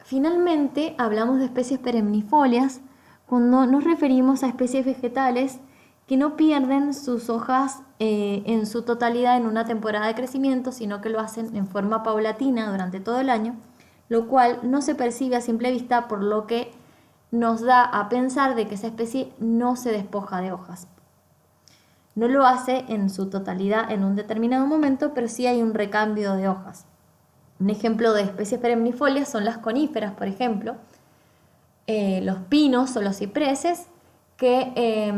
Finalmente, hablamos de especies perennifolias cuando nos referimos a especies vegetales que no pierden sus hojas en su totalidad en una temporada de crecimiento, sino que lo hacen en forma paulatina durante todo el año, lo cual no se percibe a simple vista, por lo que nos da a pensar de que esa especie no se despoja de hojas. No lo hace en su totalidad en un determinado momento, pero sí hay un recambio de hojas. Un ejemplo de especies perennifolias son las coníferas, por ejemplo, los pinos o los cipreses, que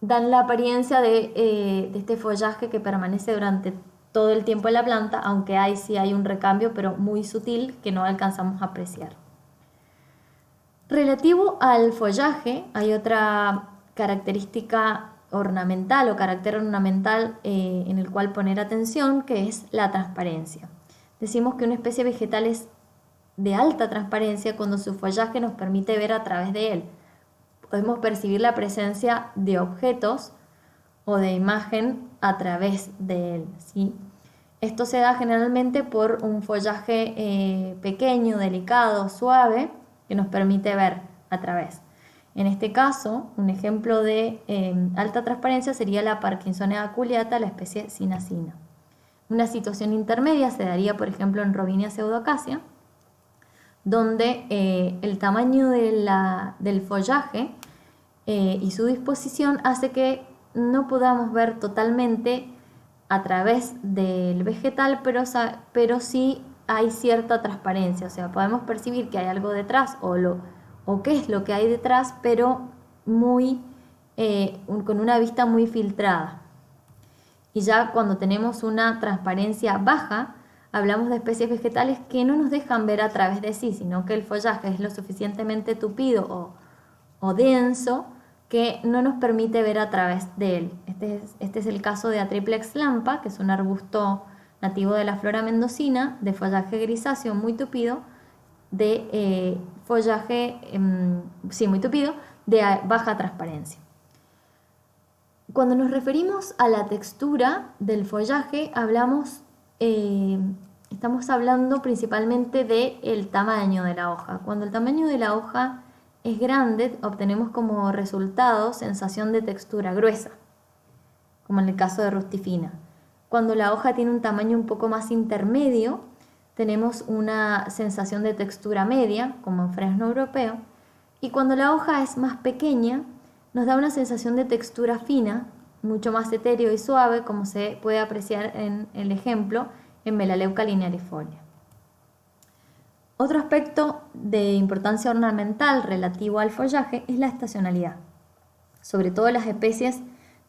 dan la apariencia de este follaje que permanece durante todo el tiempo en la planta, aunque sí hay un recambio, pero muy sutil, que no alcanzamos a apreciar. Relativo al follaje, hay otra característica ornamental o carácter ornamental en el cual poner atención, que es la transparencia. Decimos que una especie vegetal es de alta transparencia cuando su follaje nos permite ver a través de él. Podemos percibir la presencia de objetos o de imagen a través de él, ¿sí? Esto se da generalmente por un follaje pequeño, delicado, suave, que nos permite ver a través. En este caso, un ejemplo de alta transparencia sería la Parkinsonea aculeata, la especie Cinacina. Una situación intermedia se daría, por ejemplo, en Robinia pseudoacacia, donde el tamaño del follaje y su disposición hace que no podamos ver totalmente a través del vegetal, pero sí hay cierta transparencia, o sea, podemos percibir que hay algo detrás o qué es lo que hay detrás, pero con una vista muy filtrada. Y ya cuando tenemos una transparencia baja, hablamos de especies vegetales que no nos dejan ver a través de sí, sino que el follaje es lo suficientemente tupido o denso que no nos permite ver a través de él. Este es el caso de Atriplex lampa, que es un arbusto nativo de la flora mendocina, de follaje grisáceo muy tupido, de follaje muy tupido, de baja transparencia. Cuando nos referimos a la textura del follaje, estamos hablando principalmente del tamaño de la hoja. Cuando el tamaño de la hoja es grande, obtenemos como resultado sensación de textura gruesa, como en el caso de Rustifina. Cuando la hoja tiene un tamaño un poco más intermedio, tenemos una sensación de textura media, como en Fresno europeo, y cuando la hoja es más pequeña, nos da una sensación de textura fina, mucho más etéreo y suave, como se puede apreciar en el ejemplo en Melaleuca linearifolia. Otro aspecto de importancia ornamental relativo al follaje es la estacionalidad. Sobre todo las especies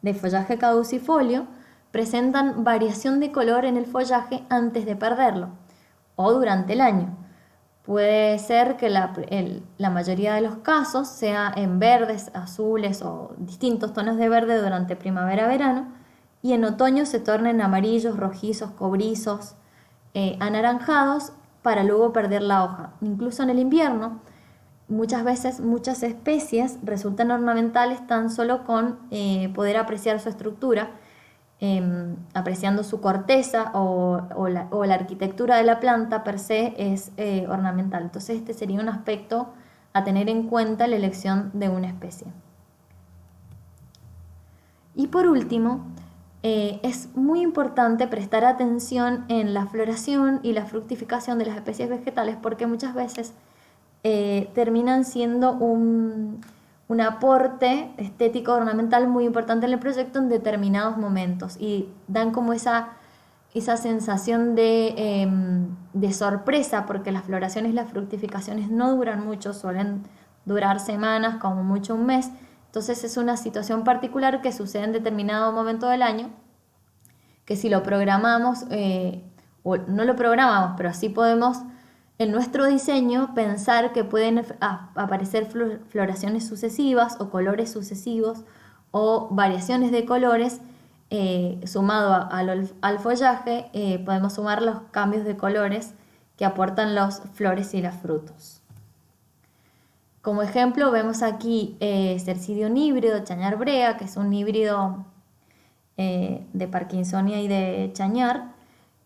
de follaje caducifolio presentan variación de color en el follaje antes de perderlo o durante el año. Puede ser que la mayoría de los casos sea en verdes, azules o distintos tonos de verde durante primavera-verano, y en otoño se tornen amarillos, rojizos, cobrizos, anaranjados, para luego perder la hoja. Incluso en el invierno, muchas veces muchas especies resultan ornamentales tan solo con poder apreciar su estructura, apreciando su corteza o la arquitectura de la planta per se es ornamental. Entonces este sería un aspecto a tener en cuenta en la elección de una especie. Y por último, es muy importante prestar atención en la floración y la fructificación de las especies vegetales, porque muchas veces terminan siendo un aporte estético ornamental muy importante en el proyecto en determinados momentos, y dan como esa sensación de sorpresa, porque las floraciones y las fructificaciones no duran mucho, suelen durar semanas, como mucho un mes. Entonces es una situación particular que sucede en determinado momento del año, que si lo programamos, o no lo programamos, pero sí podemos en nuestro diseño pensar que pueden aparecer floraciones sucesivas o colores sucesivos o variaciones de colores. Sumado al follaje, podemos sumar los cambios de colores que aportan las flores y los frutos. Como ejemplo vemos aquí Cercidium híbrido, Chañar brea, que es un híbrido de Parkinsonia y de Chañar,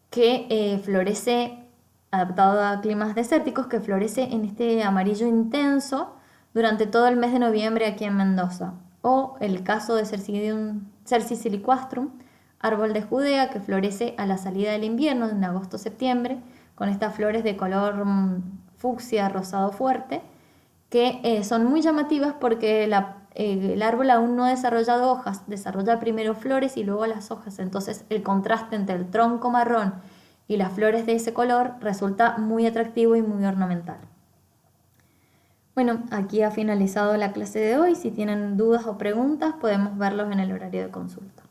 que florece adaptado a climas desérticos, que florece en este amarillo intenso durante todo el mes de noviembre aquí en Mendoza. O el caso de Cercis siliquastrum, árbol de Judea, que florece a la salida del invierno, en agosto-septiembre, con estas flores de color fucsia, rosado fuerte, que son muy llamativas porque el árbol aún no ha desarrollado hojas, desarrolla primero flores y luego las hojas. Entonces el contraste entre el tronco marrón y las flores de ese color resulta muy atractivo y muy ornamental. Bueno, aquí ha finalizado la clase de hoy. Si tienen dudas o preguntas, podemos verlos en el horario de consulta.